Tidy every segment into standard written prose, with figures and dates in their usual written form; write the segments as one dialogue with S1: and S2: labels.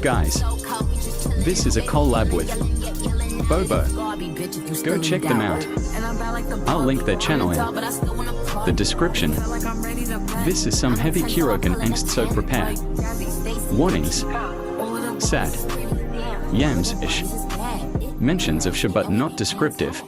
S1: you guys. This is a collab with Bobo. Go check them out. I'll link their channel in the description. This is some heavy KUROKEN angst, so prepare. Warnings. Sad. Yams-ish. Mentions of sh but not descriptive.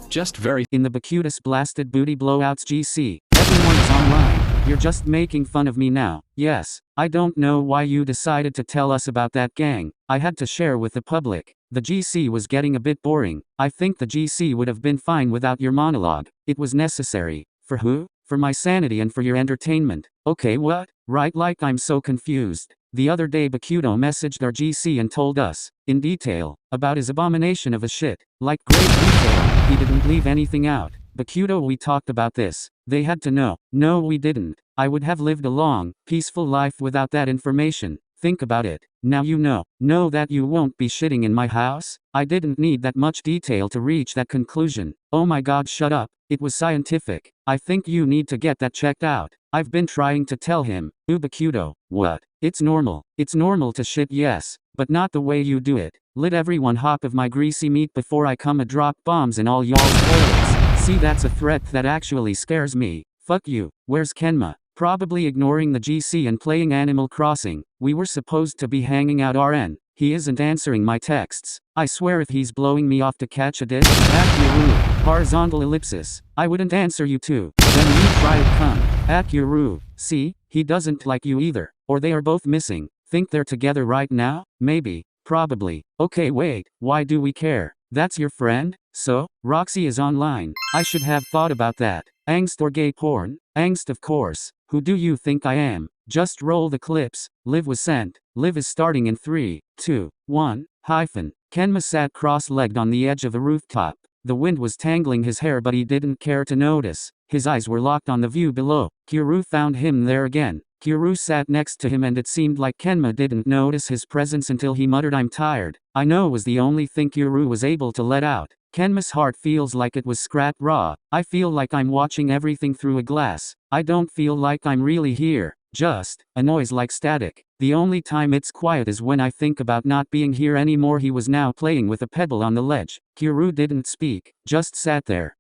S1: Just very
S2: in the Bacutus blasted booty blowouts GC. Everyone is online. You're just making fun of me now. Yes, I don't know why you decided to tell us about that gang. I had to share with the public. The GC was getting a bit boring. I think the GC would have been fine without your monologue. It was necessary. For who? For my sanity and for your entertainment. Okay, what? Right, like I'm so confused. The other day Bakuto messaged our GC and told us, in detail, about his abomination of a shit. Like great detail. He didn't leave anything out. Bakuto, we talked about this. They had to know. No, we didn't. I would have lived a long, peaceful life without that information. Think about it. Now you know. Know that you won't be shitting in my house? I didn't need that much detail to reach that conclusion. Oh my god, shut up. It was scientific. I think you need to get that checked out. I've been trying to tell him. Bakuto, what? It's normal. It's normal to shit, yes, but not the way you do it. Let everyone hop of my greasy meat before I come a drop bombs in all y'all's toilets. See, that's a threat that actually scares me. Fuck you. Where's Kenma? Probably ignoring the GC and playing Animal Crossing. We were supposed to be hanging out RN. He isn't answering my texts. I swear if he's blowing me off to catch a dick. HAIKYUU. Horizontal ellipsis. I wouldn't answer you too. Then you try to come. HAIKYUU. See? He doesn't like you either. Or they are both missing. Think they're together right now? Maybe. Probably. Okay, wait. Why do we care? That's your friend? So? Roxy is online. I should have thought about that. Angst or gay porn? Angst, of course. Who do you think I am? Just roll the clips. Liv was sent. Liv is starting in 3, 2, 1, hyphen. Kenma sat cross-legged on the edge of the rooftop. The wind was tangling his hair, but he didn't care to notice. His eyes were locked on the view below. Kiru found him there again. Kiru sat next to him, and it seemed like Kenma didn't notice his presence until he muttered, "I'm tired." I know was the only thing Kiru was able to let out. Kenma's heart feels like it was scrap raw. I feel like I'm watching everything through a glass. I don't feel like I'm really here. Just a noise like static. The only time it's quiet is when I think about not being here anymore. He was now playing with a pebble on the ledge. Kiru didn't speak, just sat there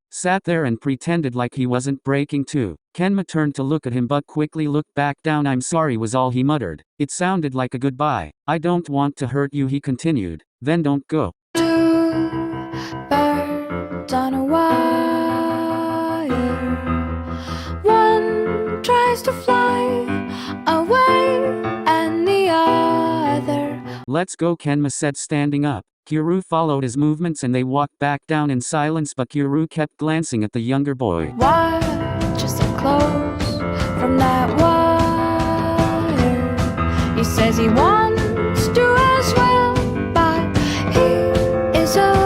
S2: and pretended like he wasn't breaking too. Kenma turned to look at him but quickly looked back down. "I'm sorry," was all he muttered. It sounded like a goodbye. "I don't want to hurt you," he continued. "Then don't go."
S3: On a wire, one tries to fly away and the other.
S2: "Let's go," Kenma said, standing up. Kiru followed his movements and they walked back down in silence, but Kiru kept glancing at the younger boy.
S3: Why just so close from that wire? He says he wants to as well, but he is a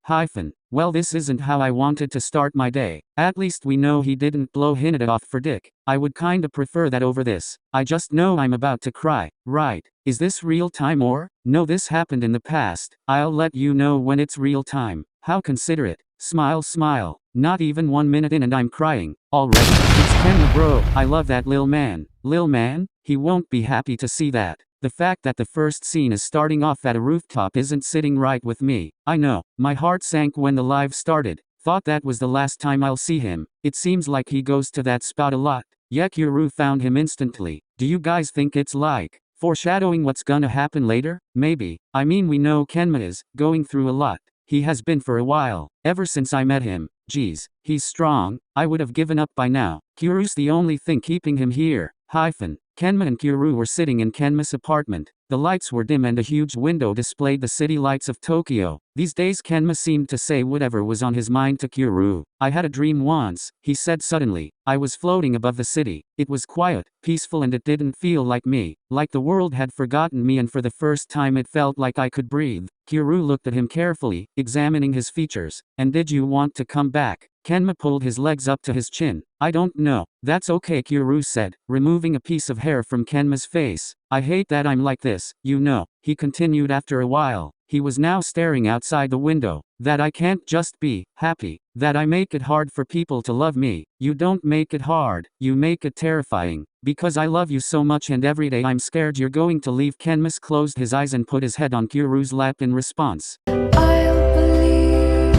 S2: hyphen. Well, this isn't how I wanted to start my day. At least we know he didn't blow Hinata off for dick. I would kinda prefer that over this. I just know I'm about to cry. Right. Is this real time or? No, this happened in the past. I'll let you know when it's real time. How considerate. Smile, smile. Not even 1 minute in and I'm crying. Already? It's Kenma, bro. I love that lil man. Lil man? He won't be happy to see that. The fact that the first scene is starting off at a rooftop isn't sitting right with me. I know. My heart sank when the live started. Thought that was the last time I'll see him. It seems like he goes to that spot a lot. Kiru found him instantly. Do you guys think it's like foreshadowing what's gonna happen later? Maybe. I mean, we know Kenma is going through a lot. He has been for a while. Ever since I met him. Geez. He's strong. I would have given up by now. Kiru's the only thing keeping him here. Hyphen. Kenma and Kiru were sitting in Kenma's apartment. The lights were dim and a huge window displayed the city lights of Tokyo. These days Kenma seemed to say whatever was on his mind to Kiru. "I had a dream once," he said suddenly. "I was floating above the city. It was quiet, peaceful, and it didn't feel like me. Like the world had forgotten me, and for the first time it felt like I could breathe." Kiru looked at him carefully, examining his features. "And did you want to come back?" Kenma pulled his legs up to his chin. "I don't know." "That's okay," Kiru said, removing a piece of hair from Kenma's face. "I hate that I'm like this, you know. he continued after a while. He was now staring outside the window. That I can't just be happy. That I make it hard for people to love me. You don't make it hard, you make it terrifying. Because I love you so much and every day I'm scared you're going to leave. Kenma closed his eyes and put his head on Kiru's lap in response.
S3: I'll believe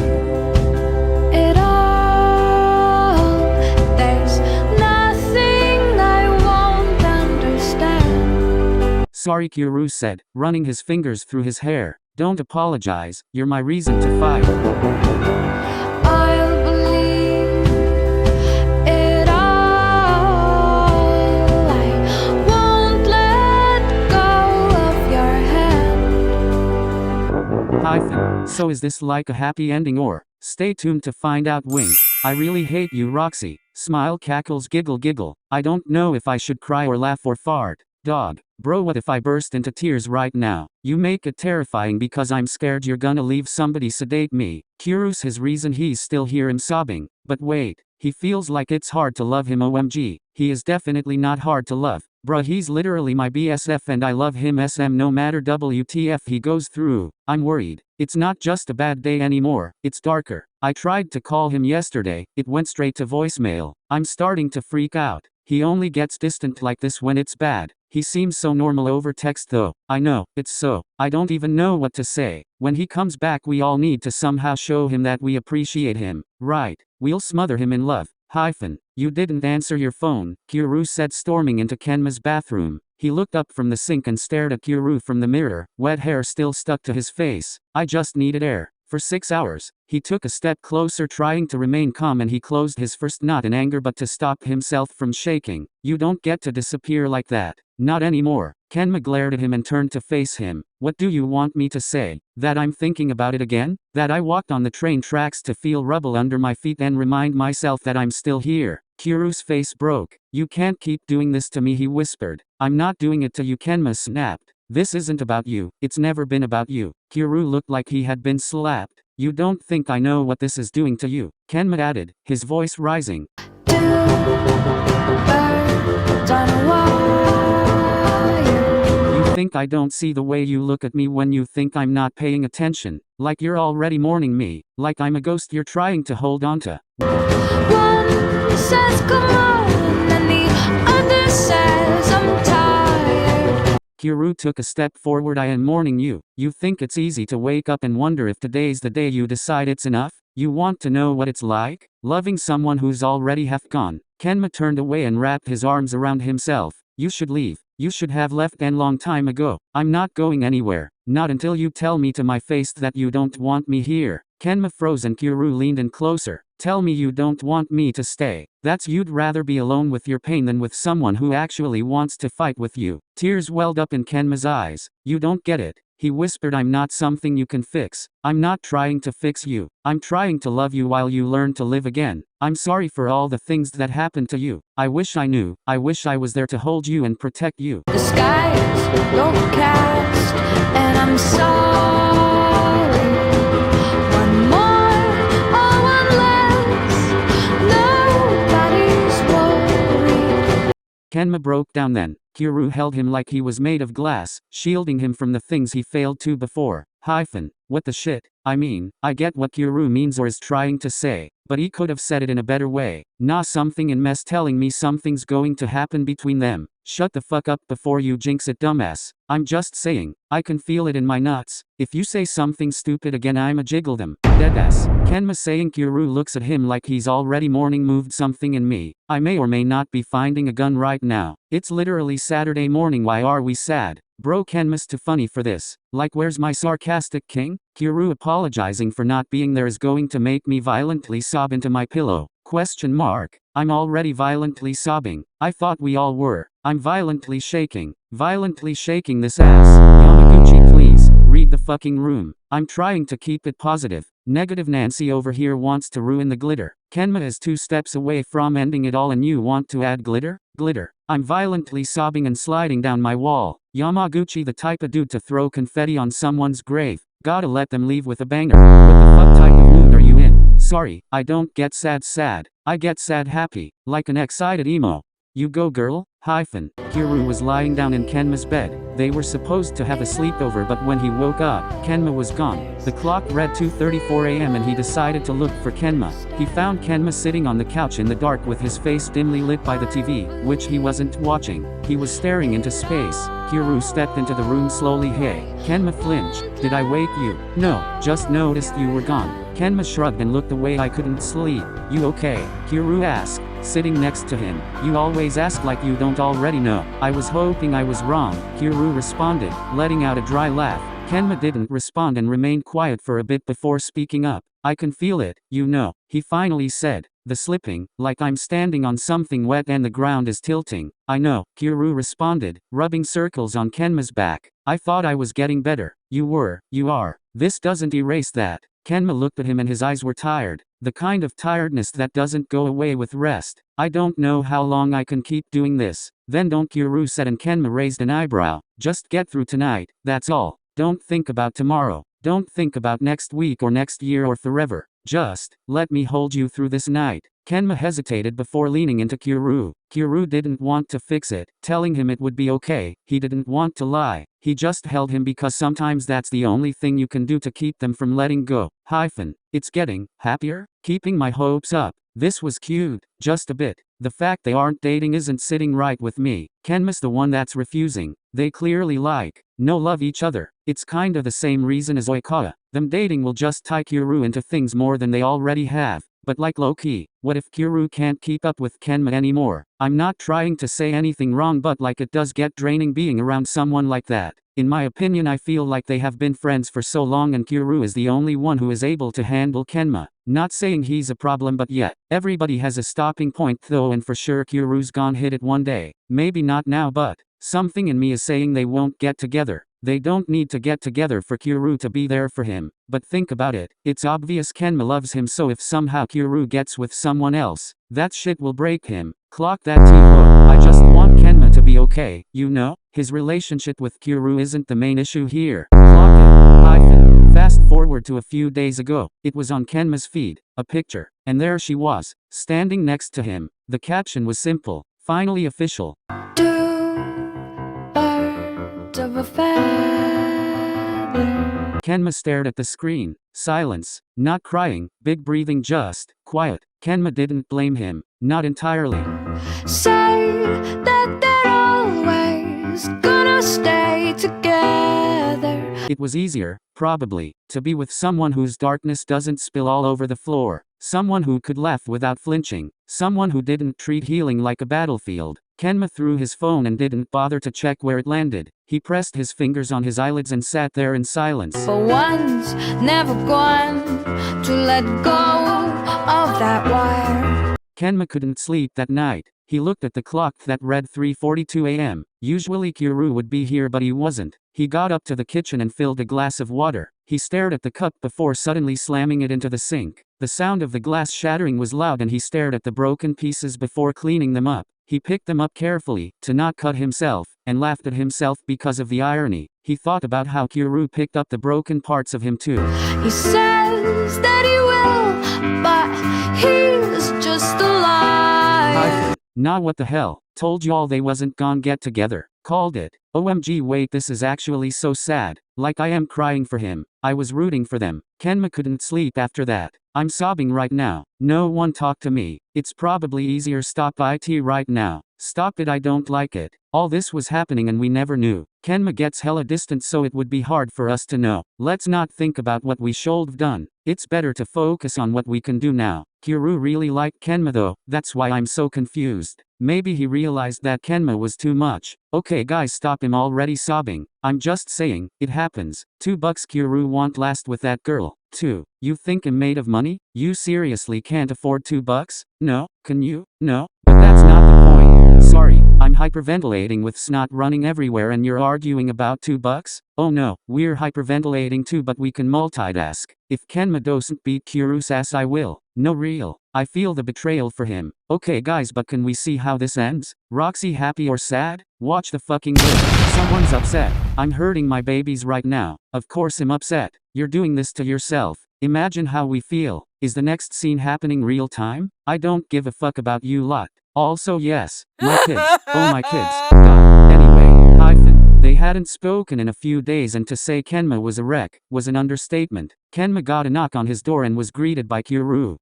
S3: it all. There's nothing I won't understand.
S2: Sorry, Kiru said, running his fingers through his hair. Don't apologize, you're my reason to fight.
S3: I'll believe it all. I won't let go of your hand.
S2: Hyphen. So is this like a happy ending or? Stay tuned to find out. Wink. I really hate you, Roxy. Smile, cackles, giggle, giggle. I don't know if I should cry or laugh or fart. Dog. Bro, what if I burst into tears right now? You make it terrifying because I'm scared you're gonna leave somebody sedate me. Kiru's his reason he's still here. I'm sobbing. But wait. He feels like it's hard to love him. OMG. He is definitely not hard to love. Bruh, he's literally my BSF and I love him SM no matter WTF he goes through. I'm worried. It's not just a bad day anymore, it's darker. I tried to call him yesterday, it went straight to voicemail. I'm starting to freak out. He only gets distant like this when it's bad. He seems so normal over text though. I know, it's so. I don't even know what to say. When he comes back we all need to somehow show him that we appreciate him. Right. We'll smother him in love. Hyphen. You didn't answer your phone, Kiru said, storming into Kenma's bathroom. He looked up from the sink and stared at Kiru from the mirror, wet hair still stuck to his face. I just needed air. For 6 hours. He took a step closer, trying to remain calm, and he closed his fist, not in anger but to stop himself from shaking. You don't get to disappear like that. Not anymore. Kenma glared at him and turned to face him. What do you want me to say? That I'm thinking about it again? That I walked on the train tracks to feel rubble under my feet and remind myself that I'm still here? Kiru's face broke. You can't keep doing this to me, he whispered. I'm not doing it to you, Kenma snapped. This isn't about you. It's never been about you. Kiru looked like he had been slapped. You don't think I know what this is doing to you? Kenma added, his voice rising.
S3: Two birds on a wire.
S2: You think I don't see the way you look at me when you think I'm not paying attention? Like you're already mourning me? Like I'm a ghost you're trying to hold on to?
S3: One says come on and the other says I'm tired.
S2: Kiru took a step forward. I am mourning you. You think it's easy to wake up and wonder if today's the day you decide it's enough? You want to know what it's like? Loving someone who's already half gone. Kenma turned away and wrapped his arms around himself. You should leave. You should have left a long time ago. I'm not going anywhere. Not until you tell me to my face that you don't want me here. Kenma froze and Kiru leaned in closer. Tell me you don't want me to stay. That's you'd rather be alone with your pain than with someone who actually wants to fight with you. Tears welled up in Kenma's eyes. You don't get it. He whispered, I'm not something you can fix. I'm not trying to fix you. I'm trying to love you while you learn to live again. I'm sorry for all the things that happened to you. I wish I knew. I wish I was there to hold you and protect you.
S3: The sky is overcast and I'm sorry. One more or one less, nobody's worried.
S2: Kenma broke down then. Kiru held him like he was made of glass, shielding him from the things he failed to before. Hyphen. What the shit? I mean, I get what Kiru means or is trying to say, but he could have said it in a better way. Nah, something in mess telling me something's going to happen between them. Shut the fuck up before you jinx it, dumbass. I'm just saying. I can feel it in my nuts. If you say something stupid again, I'ma jiggle them. Deadass. Kenma saying. Kiru looks at him like he's already mourning. Moved something in me. I may or may not be finding a gun right now. It's literally Saturday morning. Why are we sad? Bro, Kenma's too funny for this. Like, where's my sarcastic king? Kiru apologizing for not being there is going to make me violently sob into my pillow. Question mark. I'm already violently sobbing. I thought we all were. I'm violently shaking this ass. Yamaguchi, please, read the fucking room. I'm trying to keep it positive. Negative Nancy over here wants to ruin the glitter. Kenma is 2 steps away from ending it all and you want to add glitter? Glitter. I'm violently sobbing and sliding down my wall. Yamaguchi the type of dude to throw confetti on someone's grave. Gotta let them leave with a banger. What the fuck type of mood are you in? Sorry, I don't get sad. I get sad happy. Like an excited emo. You go girl? Kiru was lying down in Kenma's bed. They were supposed to have a sleepover, but when he woke up, Kenma was gone. The clock read 2:34 a.m. and he decided to look for Kenma. He found Kenma sitting on the couch in the dark with his face dimly lit by the TV, which he wasn't watching. He was staring into space. Kiru stepped into the room slowly. Hey, Kenma flinched. Did I wake you? No, just noticed you were gone. Kenma shrugged and looked away. I couldn't sleep. You okay? Kiru asked, sitting next to him. You always ask like you don't already know. I was hoping I was wrong, Kiru responded, letting out a dry laugh. Kenma didn't respond and remained quiet for a bit before speaking up. I can feel it, you know, he finally said. The slipping, like I'm standing on something wet and the ground is tilting. I know, Kiru responded, rubbing circles on Kenma's back. I thought I was getting better. You were, you are. This doesn't erase that. Kenma looked at him and his eyes were tired. The kind of tiredness that doesn't go away with rest. I don't know how long I can keep doing this. Then don't, Kiru said, and Kenma raised an eyebrow. Just get through tonight, that's all. Don't think about tomorrow. Don't think about next week or next year or forever. Just, let me hold you through this night. Kenma hesitated before leaning into Kiru. Kiru didn't want to fix it, telling him it would be okay. He didn't want to lie. He just held him because sometimes that's the only thing you can do to keep them from letting go. It's getting happier? Keeping my hopes up. This was cute, just a bit. The fact they aren't dating isn't sitting right with me. Kenma's the one that's refusing. They clearly love each other. It's kinda the same reason as HAIKYUU. Them dating will just tie Kiru into things more than they already have. But like low-key, what if Kiru can't keep up with Kenma anymore? I'm not trying to say anything wrong, but like it does get draining being around someone like that. In my opinion, I feel like they have been friends for so long and Kiru is the only one who is able to handle Kenma. Not saying he's a problem, but yet, everybody has a stopping point though, and for sure Kiru's gonna hit it one day. Maybe not now, but something in me is saying they won't get together. They don't need to get together for Kiru to be there for him. But think about it, it's obvious Kenma loves him, so if somehow Kiru gets with someone else, that shit will break him. Clock that T-hook. I just want Kenma to be okay, you know? His relationship with Kiru isn't the main issue here. Clock it. Fast forward to a few days ago. It was on Kenma's feed, a picture. And there she was, standing next to him. The caption was simple, finally official.
S3: Of a feather.
S2: Kenma stared at the screen. Silence. Not crying, big breathing, just quiet. Kenma didn't blame him. Not entirely.
S3: Say that they're always gonna stay together.
S2: It was easier, probably, to be with someone whose darkness doesn't spill all over the floor. Someone who could laugh without flinching. Someone who didn't treat healing like a battlefield. Kenma threw his phone and didn't bother to check where it landed. He pressed his fingers on his eyelids and sat there in silence.
S3: For once, never going to let go of that wire.
S2: Kenma couldn't sleep that night. He looked at the clock that read 3:42 a.m. Usually Kiru would be here, but he wasn't. He got up to the kitchen and filled a glass of water. He stared at the cup before suddenly slamming it into the sink. The sound of the glass shattering was loud and he stared at the broken pieces before cleaning them up. He picked them up carefully, to not cut himself, and laughed at himself because of the irony. He thought about how Kiru picked up the broken parts of him too.
S3: He says that he will, but he's just a liar.
S2: Nah, what the hell? Told y'all they wasn't gonna get together. Called it. OMG, wait, this is actually so sad. Like I am crying for him. I was rooting for them. Kenma couldn't sleep after that. I'm sobbing right now. No one talk to me. It's probably easier stop it right now. Stop it, I don't like it. All this was happening and we never knew. Kenma gets hella distant, so it would be hard for us to know. Let's not think about what we should've done. It's better to focus on what we can do now. Kiru really liked Kenma though, that's why I'm so confused. Maybe he realized that Kenma was too much. Okay guys, stop him already sobbing. I'm just saying, it happens. $2 Kiru won't last with that girl. 2. You think I'm made of money? You seriously can't afford $2? No, can you? No, but that's not the point. Sorry, I'm hyperventilating with snot running everywhere and you're arguing about $2? Oh no, we're hyperventilating too, but we can multitask. If Kenma doesn't beat Kiru's ass, I will. No, real. I feel the betrayal for him. Okay guys, but can we see how this ends? Roxy happy or sad? Watch the fucking video. Someone's upset. I'm hurting my babies right now. Of course I'm upset. You're doing this to yourself. Imagine how we feel. Is the next scene happening real time? I don't give a fuck about you lot. Also yes, my kids. Oh my kids. Anyway, hyphen. They hadn't spoken in a few days, and to say Kenma was a wreck was an understatement. Kenma got a knock on his door and was greeted by Kiru.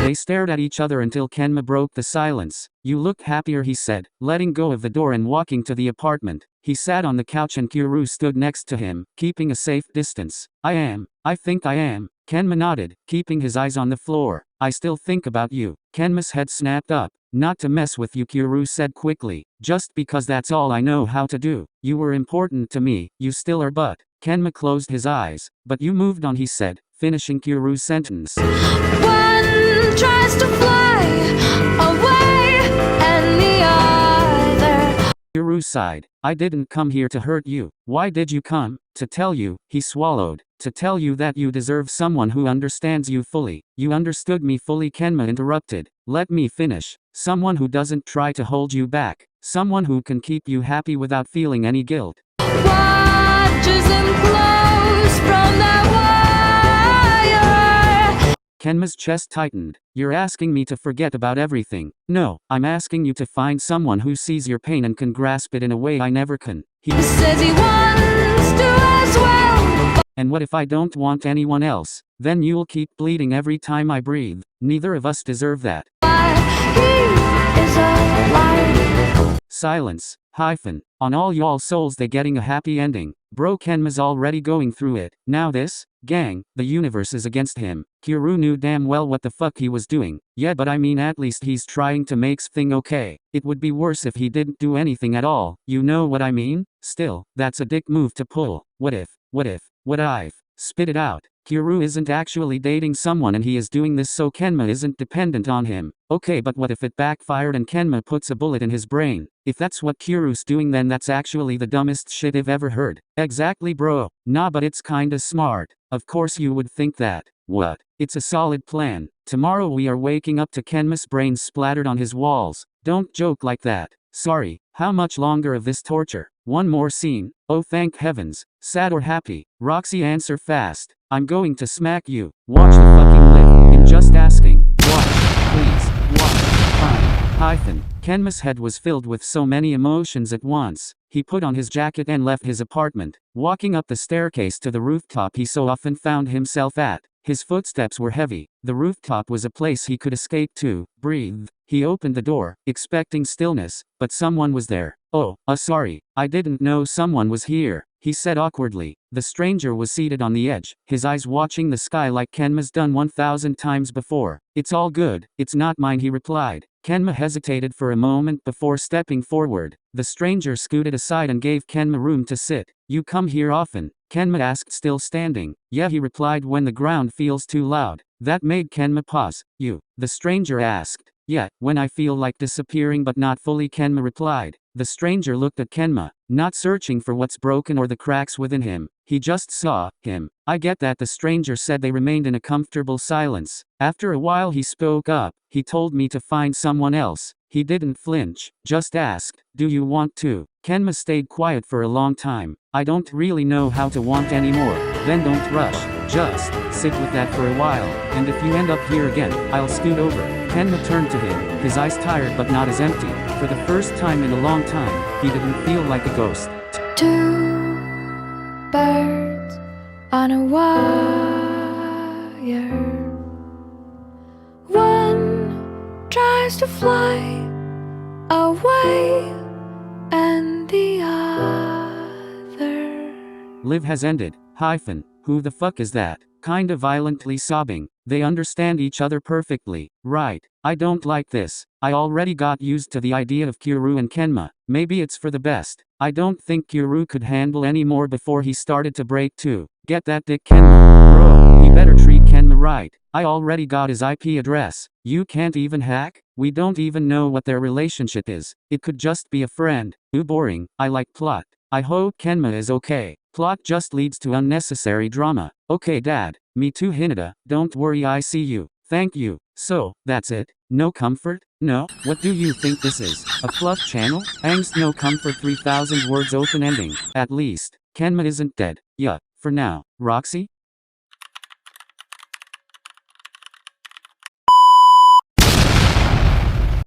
S2: They stared at each other until Kenma broke the silence. You look happier, he said, letting go of the door and walking to the apartment. He sat on the couch and Kiru stood next to him, keeping a safe distance. I think I am. Kenma nodded, keeping his eyes on the floor. I still think about you. Kenma's head snapped up. Not to mess with you, Kiru said quickly. Just because that's all I know how to do. You were important to me, you still are, but. Kenma closed his eyes. But you moved on, he said, finishing Kiru's sentence.
S3: One tries to fly away and the other.
S2: Kiru sighed. I didn't come here to hurt you. Why did you come? To tell you, he swallowed. To tell you that you deserve someone who understands you fully. You understood me fully, Kenma interrupted. Let me finish. Someone who doesn't try to hold you back. Someone who can keep you happy without feeling any guilt.
S3: Watches him close from that wire.
S2: Kenma's chest tightened. You're asking me to forget about everything. No, I'm asking you to find someone who sees your pain and can grasp it in a way I never can.
S3: He says he wants to as well.
S2: And what if I don't want anyone else? Then you'll keep bleeding every time I breathe. Neither of us deserve that.
S3: He is alive.
S2: Silence. Hyphen. On all y'all souls, they getting a happy ending. Bro, Kenma's already going through it. Now this? Gang, the universe is against him. Kiru knew damn well what the fuck he was doing. Yeah, but I mean, at least he's trying to make thing okay. It would be worse if he didn't do anything at all. You know what I mean? Still, that's a dick move to pull. What if? Spit it out. Kiru isn't actually dating someone and he is doing this so Kenma isn't dependent on him. Okay, but what if it backfired and Kenma puts a bullet in his brain? If that's what Kiru's doing, then that's actually the dumbest shit I've ever heard. Exactly, bro. Nah, but it's kinda smart. Of course you would think that. What? It's a solid plan. Tomorrow we are waking up to Kenma's brains splattered on his walls. Don't joke like that. Sorry, how much longer of this torture? One more scene? Oh thank heavens. Sad or happy? Roxy, answer fast. I'm going to smack you. Watch the fucking lip. I'm just asking. Watch. Please. Watch. Fine. Hyphen. Kenma's head was filled with so many emotions at once. He put on his jacket and left his apartment. Walking up the staircase to the rooftop he so often found himself at. His footsteps were heavy. The rooftop was a place he could escape to, breathe. He opened the door, expecting stillness, but someone was there. Oh, sorry, I didn't know someone was here, he said awkwardly. The stranger was seated on the edge, his eyes watching the sky like Kenma's done 1,000 times before. It's all good, it's not mine, he replied. Kenma hesitated for a moment before stepping forward. The stranger scooted aside and gave Kenma room to sit. You come here often? Kenma asked, still standing. Yeah, he replied, when the ground feels too loud. That made Kenma pause. You? The stranger asked. Yeah, when I feel like disappearing but not fully, Kenma replied. The stranger looked at Kenma, not searching for what's broken or the cracks within him. He just saw him. I get that, the stranger said. They remained in a comfortable silence. After a while he spoke up. He told me to find someone else. He didn't flinch, just asked, do you want to? Kenma stayed quiet for a long time. I don't really know how to want anymore. Then don't rush. Just sit with that for a while, and if you end up here again, I'll scoot over. Kenma turned to him, his eyes tired but not as empty. For the first time in a long time, he didn't feel like a ghost.
S3: Two birds on a wire. One tries to fly away and the other.
S2: Live has ended. Hyphen. Who the fuck is that? Kinda violently sobbing. They understand each other perfectly, right? I don't like this. I already got used to the idea of Kiru and Kenma. Maybe it's for the best. I don't think Kiru could handle any more before he started to break too. Get that dick, Kenma. Bro, he better treat Kenma right. I already got his IP address. You can't even hack? We don't even know what their relationship is. It could just be a friend. Ooh, boring. I like plot. I hope Kenma is okay. Plot just leads to unnecessary drama. Okay, Dad. Me too, Hinata. Don't worry, I see you. Thank you. So, that's it? No comfort? No? What do you think this is? A fluff channel? Angst no comfort, 3,000 words, open ending. At least, Kenma isn't dead. Yeah, for now. Roxy?